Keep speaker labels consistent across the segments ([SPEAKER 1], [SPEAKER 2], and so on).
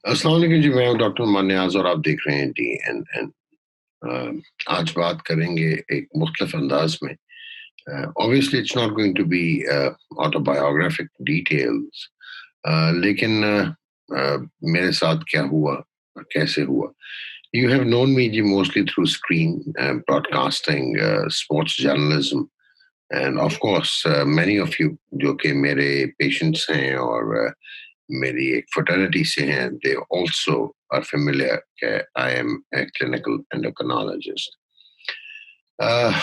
[SPEAKER 1] अस्सलाम वालेकुम जी। मैं हूं डॉक्टर नौमान नियाज और आप देख रहे हैं DNN। आज बात करेंगे एक मुख्तलिफ अंदाज में। Obviously it's not going to be autobiographic details, लेकिन मेरे साथ क्या हुआ और कैसे हुआ। यू हैव नोन मी जी mostly through screen broadcasting, sports journalism, and of course many of you जो कि मेरे पेशेंट्स हैं और मेरी एक fraternity से हैं, they also are familiar कि I am a clinical endocrinologist. uh,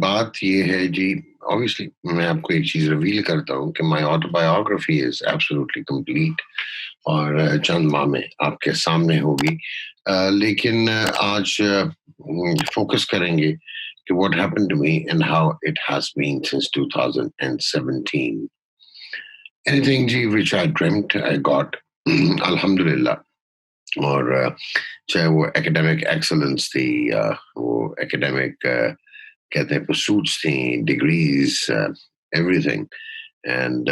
[SPEAKER 1] बात ये है जी, obviously मैं आपको एक चीज रिवील करता हूँ कि my autobiography is absolutely complete और चंद माह में आपके सामने होगी। लेकिन आज फोकस करेंगे कि what happened to me and how it has been since 2017. Anything ji which I dreamt I got, alhamdulillah। और चाहे वो एकेडमिक एक्सेलेंस थी या वो एकेडमिक कहते हैं परसूट्स थी, डिग्रीज, एवरीथिंग, एंड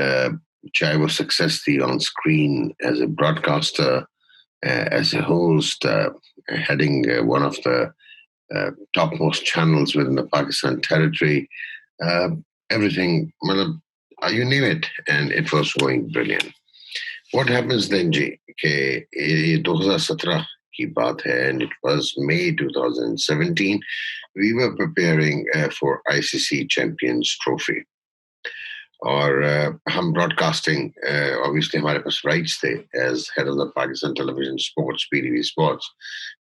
[SPEAKER 1] चाहे वो सक्सेस थी on screen as a broadcaster, as a host, heading one of the topmost channels within the Pakistan territory, uh, everything, you name it, and it was going brilliant. What happens then जी कि ये 2017 की बात है, and it was May 2017. We were preparing for ICC Champions Trophy. और हम broadcasting, obviously हमारे पास rights थे as head of the Pakistan television sports, PTV sports,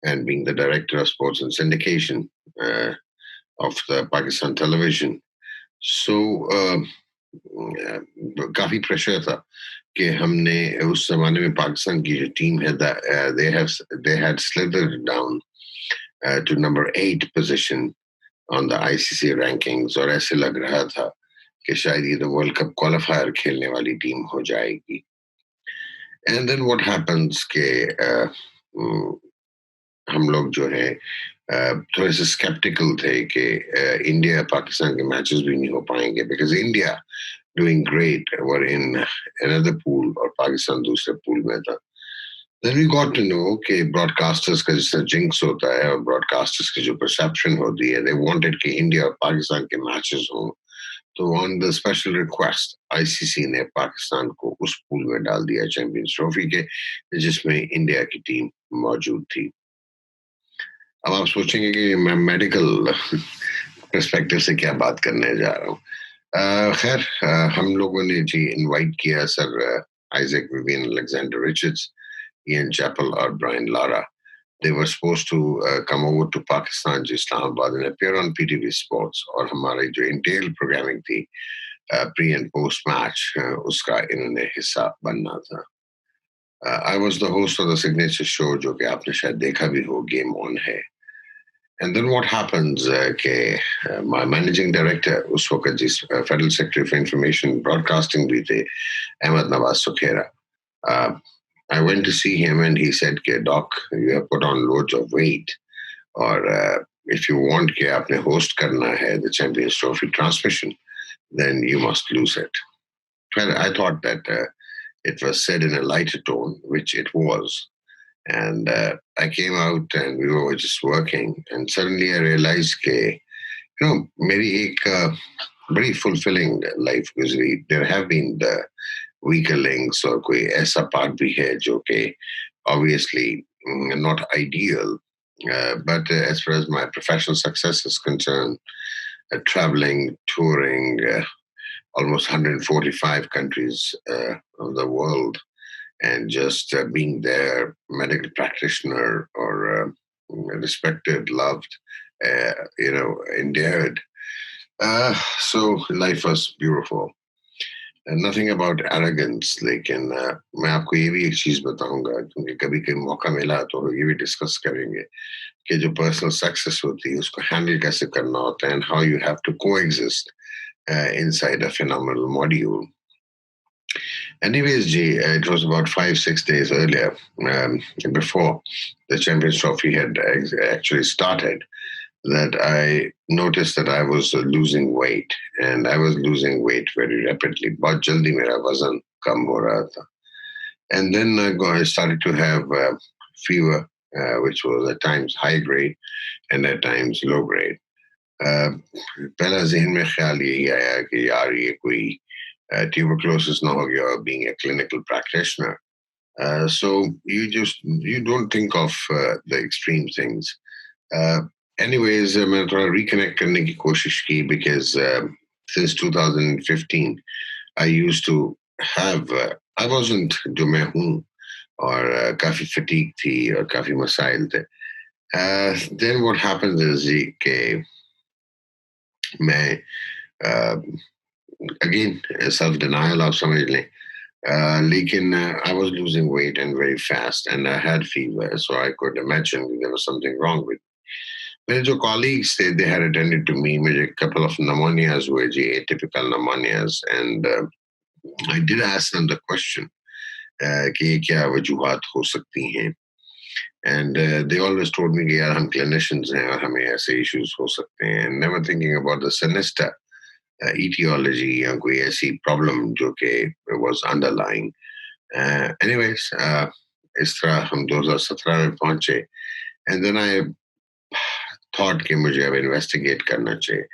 [SPEAKER 1] and being the director of sports and syndication of the Pakistan television. So काफी pressure था कि हमने उस जमाने में पाकिस्तान की जो टीम है, they had slithered down to number 8 position on the ICC rankings, और ऐसे लग रहा था कि शायद ये तो वर्ल्ड कप क्वालिफायर खेलने वाली टीम हो जाएगी। एंड देन व्हाट हैपेंस के हम लोग जो है थोड़े से स्केप्टिकल थे कि इंडिया पाकिस्तान के मैचेस भी नहीं हो पाएंगे, because India doing great were in another pool और पाकिस्तान दूसरे पूल में था। Then we got to know कि ब्रॉडकास्टर्स का जिससे जिंक्स होता है और ब्रॉडकास्टर्स की जो परसेप्शन होती है, they wanted कि इंडिया और पाकिस्तान के मैचेस हों। तो on the special request ICC ने पाकिस्तान को उस पूल में डाल दिया चैंपियंस ट्रॉफी के, जिसमें इंडिया की टीम मौजूद थी। अब आप सोचेंगे कि मैं मेडिकल पर्सपेक्टिव से क्या बात करने जा रहा हूँ। खैर, हम लोगों ने जी इनवाइट किया sir Isaac Vivian Alexander Richards, Ian Chappell or Brian Lara. They were supposed to come over to Pakistan, Islamabad, and appear on PTV Sports. और हमारी जो इंटेल प्रोग्रामिंग थी प्री एंड पोस्ट मैच, उसका इन्होंने हिस्सा बनना था। I was the host of the signature show, जो कि आपने शायद देखा भी हो, गेम ऑन है। And then what happens कि my managing director उस वक्त जिस Federal Secretary for Information Broadcasting भी थे, Ahmad Nawaz Sukhera, I went to see him and he said, Doc, you have put on loads of weight. Or if you want कि आपने host करना है the Champions Trophy transmission, then you must lose it. Well, I thought that it was said in a lighter tone, which it was. And I came out and we were just working. And suddenly I realized कि, मेरी एक very fulfilling life गुजरी. There have been the weaker links और कोई ऐसा part भी है जो कि obviously not ideal, but as far as my professional success is concerned, traveling, touring almost 145 countries of the world, and just being there, medical practitioner or respected, loved, endeared. So life was beautiful. Nothing about arrogance, लेकिन मैं आपको ये भी एक चीज बताऊंगा, क्योंकि कभी कभी मौका मिला तो ये भी डिस्कस करेंगे कि जो पर्सनल सक्सेस होती है उसको हैंडल कैसे करना होता है, and how you have to coexist inside a phenomenal module. Anyways, G, it was about 5-6 days earlier, before the Champions Trophy had actually started, that I noticed that I was losing weight, and I was losing weight very rapidly. बहुत जल्दी मेरा वजन कम हो रहा था, And then I started to have fever, which was at times high grade and at times low grade. पहला जहन में ख्याल यही आया कि यार ये कोई tuberculosis ना हो गया, being a clinical practitioner. So you don't think of the extreme things. Uh, Anyways, मैंने थोड़ा reconnect करने की कोशिश की because since 2015 I used to have I wasn't जो मैं हूँ और काफी fatigue थी और काफी मसाइल थे. Then what happens is जी कि मैं again self denial आप समझ लें. Lekin, I was losing weight and very fast, and I had fever, so I could imagine there was something wrong with me. मेरे जो colleagues थे, they had attended to me. मुझे a couple of pneumonias हुए जी, atypical pneumonias, and I did ask them the question कि ये क्या वजूहात हो सकती हैं. And they always told me कि यार हम clinicians हैं और हमें ऐसे issues हो सकते हैं. And never thinking about the sinister etiology या कोई ऐसी problem जो कि was underlying. Anyways, इस तरह हम 2017 में पहुंचे. And then I thought कि मुझे अब investigate करना चाहिए.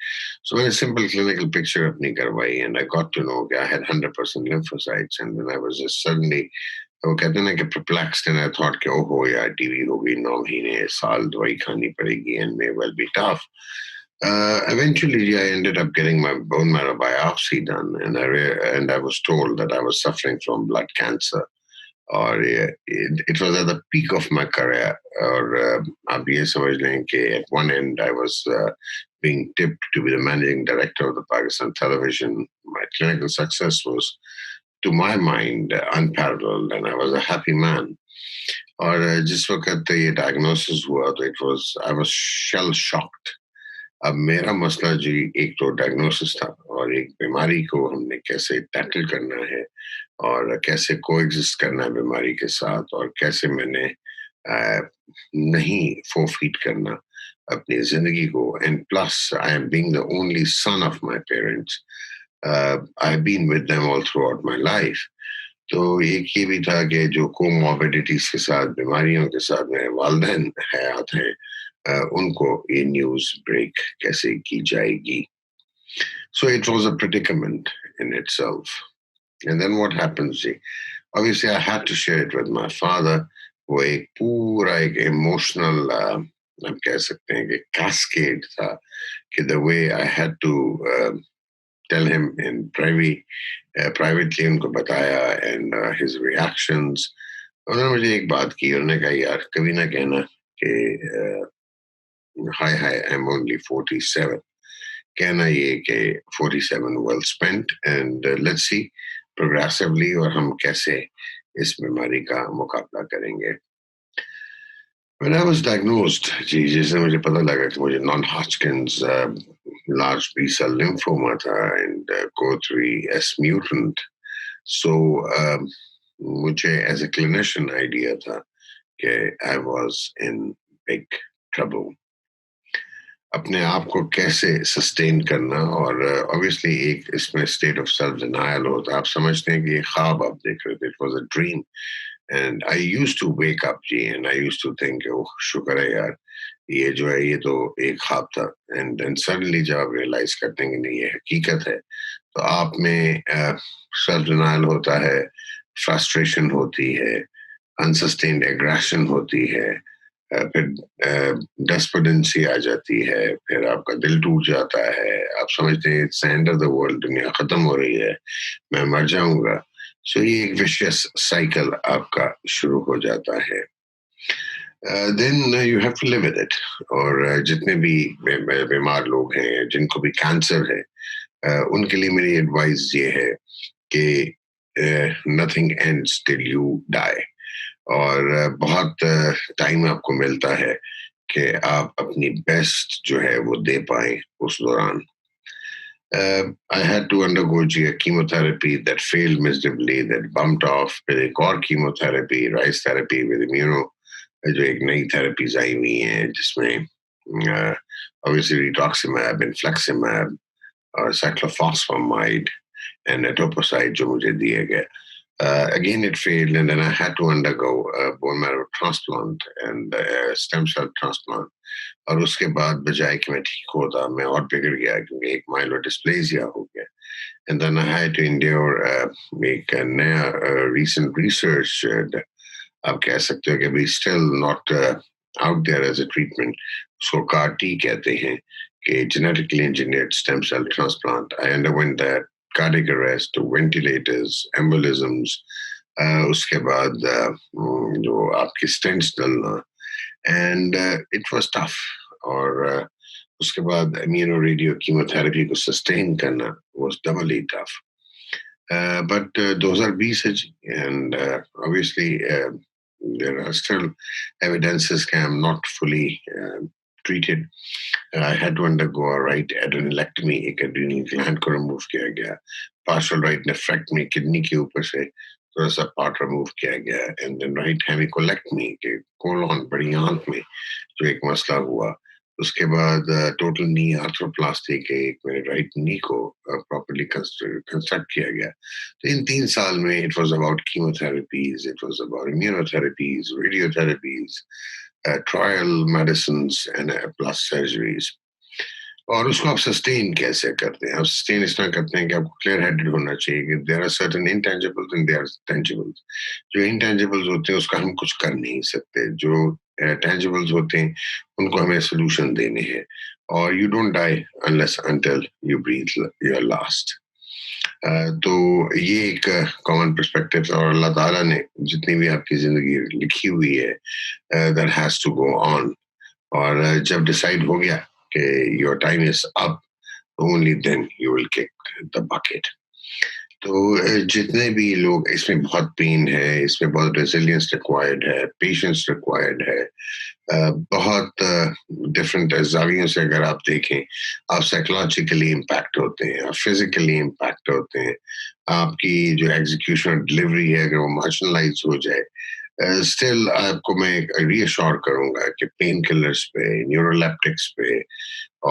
[SPEAKER 1] So मैंने simple clinical picture अपनी करवाई and I got to know कि I had 100% lymphocytes, and then I was just suddenly वो कहते हैं ना कि perplexed, and I thought कि ओहो यार टीवी हो गई 9 महीने साल दवाई खानी पड़ेगी and may well be tough. Eventually, I ended up getting my bone marrow biopsy done, and I was told that I was suffering from blood cancer. और it was at the peak of my career. और आप ये समझ लें कि at one end I was being tipped to be the managing director of the Pakistan television. My clinical success was, to my mind, unparalleled, and I was a happy man. और जिस वक्त ये diagnosis हुआ तो I was shell shocked. अब मेरा मसला जी एक तो डायग्नोसिस था और एक बीमारी को हमने कैसे टैकल करना है और कैसे कोएग्जिस्ट करना है बीमारी के साथ और कैसे मैंने नहीं फोरफीट करना अपनी जिंदगी को. And plus I am being the only son of my parents. I have been with them all throughout my life. तो एक ये भी था कि जो कोमॉर्बिडिटीज के साथ बीमारियों के साथ मेरे वालिदैन हयात हैं उनको ये न्यूज ब्रेक कैसे की जाएगी. So it was a predicament in itself. And then what happens? Obviously, I had to share it with my father. वो एक पूरा एक emotional आप कह सकते हैं कि cascade था कि the way I had to tell him in privately उनको बताया and his reactions. उन्होंने मुझे एक बात की. उन्होंने कहा यार कभी ना कहना कि hi, I'm only 47. कहना ये कि 47 well spent, and let's see progressively और हम कैसे इस बीमारी का मुकाबला करेंगे. When I was diagnosed, जी जैसे मुझे पता लगा कि मुझे non-Hodgkin's large B-cell lymphoma था and COR3S mutant. So मुझे as a clinician idea था कि I was in big trouble. अपने आप को कैसे सस्टेन करना और ऑब्वियसली एक इसमें स्टेट ऑफ सेल्फ डिनायल होता है. आप समझते हैं कि ये ख्वाब आप देख रहे थे. It was a dream and I used to wake up जी and I used to think oh शुक्र है यार ये जो है ये तो एक ख्वाब था. एंड देन सडनली जब आप रियलाइज करते हैं कि नहीं ये हकीकत है तो आप में सेल्फ डिनायल होता है, फ्रस्ट्रेशन होती है, अनसस्टेन्ड एग्रेशन होती है, फिर डेस्परेंसी आ जाती है, फिर आपका दिल टूट जाता है. आप समझते हैं it's and of the world, दुनिया खत्म हो रही है, मैं मर जाऊंगा. सो ये एक विशियस साइकिल आपका शुरू हो जाता है. Then you have to live with it. और जितने भी बीमार लोग हैं जिनको भी कैंसर है उनके लिए मेरी एडवाइस ये है कि nothing ends till you die. और बहुत टाइम आपको मिलता है कि आप अपनी बेस्ट जो है वो दे पाए उस दौरान. I had to undergo a chemotherapy that failed miserably, that bumped off. फिर एक और chemotherapy, rice therapy with immuno, जो एक नई therapies आई हुई हैं जिसमें obviously rituximab, infliximab और cyclophosphamide and etoposide जो मुझे दिए गए. Again, it failed, and then I had to undergo a bone marrow transplant and stem cell transplant. और उसके बाद बजाय कि मैं ठीक होता मैं और बिगड़ गया क्योंकि एक माइलोडिस्प्लेसिया हो गया. And then I had to endure एक नया recent research. आप कह सकते हो कि अभी still not out there as a treatment. उसको CAR-T कहते हैं कि genetically engineered stem cell transplant. I underwent that, cardiac arrest, ventilators, embolisms. उसके बाद जो आपकी stents डालना, and it was tough. और उसके बाद immuno radio chemotherapy को sustain करना was doubly tough. But 2020 है जी, and obviously there are still evidences that I'm not fully treated. I had to undergo a right adrenalectomy, एक adrenal gland को remove किया गया, partial right nephrectomy, kidney के ऊपर से थोड़ा सा part remove किया गया, and then right hemicolectomy के colon बड़ी आंत में जो एक मसला हुआ. उसके बाद टोटल नी आर्थ्रोप्लास्टी के एक मेरे राइट नी को प्रॉपर्ली कंस्ट्रक्ट किया गया. तो इन 3 साल में it was about chemotherapies, it was about immunotherapies, radiotherapies, trial medicines and plus surgeries. और उसको आप सस्टेन कैसे करते हैं? आप सस्टेन इस तरह करते हैं कि आपको क्लियर हेडेड होना चाहिए कि there are certain intangibles and there are tangibles. जो इंटेंजिबल्स होते हैं उसका हम कुछ कर नहीं सकते, जो टेंजिबल्स होते हैं उनको हमें सोल्यूशन देने हैं. और you don't die unless until you breathe your last. तो ये एक कॉमन पर्सपेक्टिव है, और अल्लाह ताला ने जितनी भी आपकी जिंदगी लिखी हुई है that has to go on. और जब डिसाइड हो गया कि your time is up, only then you will kick the bucket. तो जितने भी लोग, इसमें बहुत पेन है, इसमें बहुत रेजिलियंस रिक्वायर्ड है, पेशेंस रिक्वायर्ड है, बहुत डिफरेंट जावियों से अगर आप देखें, आप साइकोलॉजिकली इम्पैक्ट होते हैं, आप फिजिकली इम्पैक्ट होते हैं, आपकी जो एग्जीक्यूशन और डिलीवरी है अगर वो मार्जिनलाइज हो जाए, स्टिल आपको मैं रीअश्योर करूंगा कि पेन किलर्स पे, न्यूरोलेप्टिक्स पे,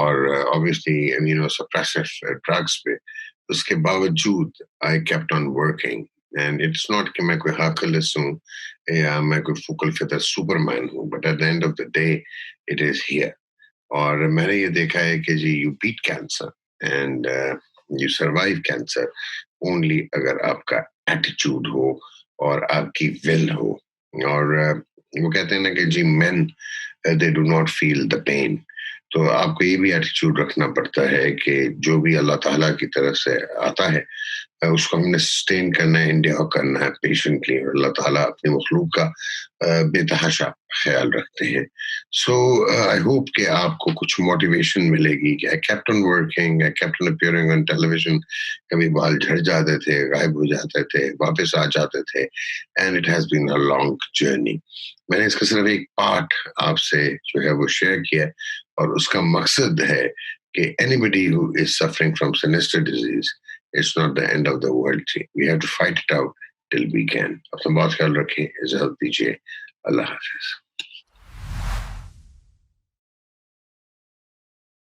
[SPEAKER 1] और ऑब्वियसली इम्यूनोसप्रेसिव ड्रग्स पे, उसके बावजूद I kept on working. And it's not कि मैं कोई हर्कुलस हूँ या मैं कोई फुकल फितर सुपरमैन हूँ, but at the end of the day it is here. और मैंने ये देखा है कि जी you beat cancer and you survive cancer only अगर आपका एटीट्यूड हो और आपकी विल हो. और वो कहते हैं ना कि जी men they do not feel the pain. तो आपको ये भी एटीट्यूड रखना पड़ता है कि जो भी अल्लाह ताला की तरफ से आता है उसको हमने सस्टेन करना है, इंडिया करना है पेशेंटली. और अल्लाह ताला अपने मखलूक का बेतहाशा ख्याल रखते हैं. सो आई होप कि आपको कुछ मोटिवेशन मिलेगी कि आई kept on working, I kept on appearing on television. कभी बाल झड़ जाते थे, गायब हो जाते थे, वापस आ जाते थे, and it has been a long journey. मैंने इसका सिर्फ एक पार्ट आपसे जो है वो शेयर किया, और उसका मकसद है कि anybody who is suffering from sinister disease, it's not the end of the world. We have to fight it out till we can. अपना बहुत ख्याल रखें, इजाजत दीजिए. अल्लाह हाफिज.